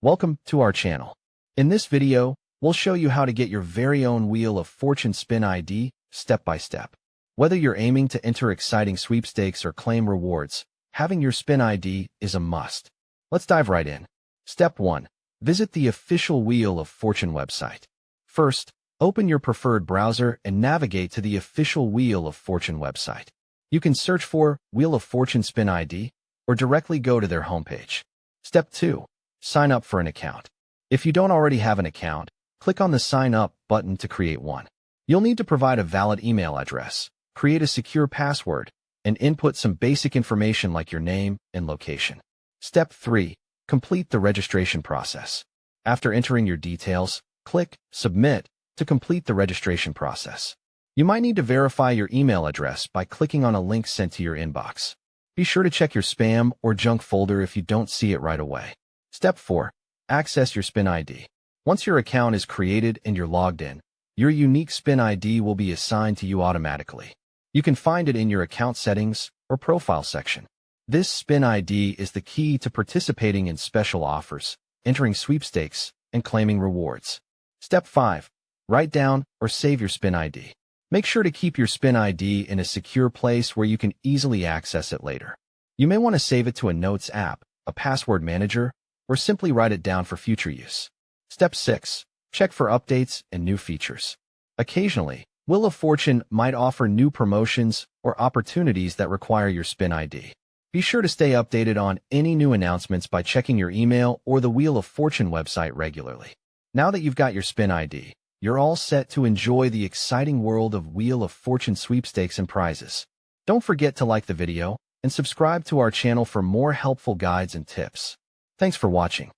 Welcome to our channel. In this video, we'll show you how to get your very own Wheel of Fortune Spin ID step by step. Whether you're aiming to enter exciting sweepstakes or claim rewards, having your Spin ID is a must. Let's dive right in. Step 1. Visit the official Wheel of Fortune website. First, open your preferred browser and navigate to the official Wheel of Fortune website. You can search for Wheel of Fortune Spin ID or directly go to their homepage. Step 2. Sign up for an account. If you don't already have an account, click on the Sign Up button to create one. You'll need to provide a valid email address, create a secure password, and input some basic information like your name and location. Step 3. Complete the registration process. After entering your details, click Submit to complete the registration process. You might need to verify your email address by clicking on a link sent to your inbox. Be sure to check your spam or junk folder if you don't see it right away. Step 4. Access your Spin ID. Once your account is created and you're logged in, your unique Spin ID will be assigned to you automatically. You can find it in your account settings or profile section. This Spin ID is the key to participating in special offers, entering sweepstakes, and claiming rewards. Step 5. Write down or save your Spin ID. Make sure to keep your Spin ID in a secure place where you can easily access it later. You may want to save it to a Notes app, a password manager, or simply write it down for future use. Step 6. Check for updates and new features. Occasionally, Wheel of Fortune might offer new promotions or opportunities that require your Spin ID. Be sure to stay updated on any new announcements by checking your email or the Wheel of Fortune website regularly. Now that you've got your Spin ID, you're all set to enjoy the exciting world of Wheel of Fortune sweepstakes and prizes. Don't forget to like the video and subscribe to our channel for more helpful guides and tips. Thanks for watching.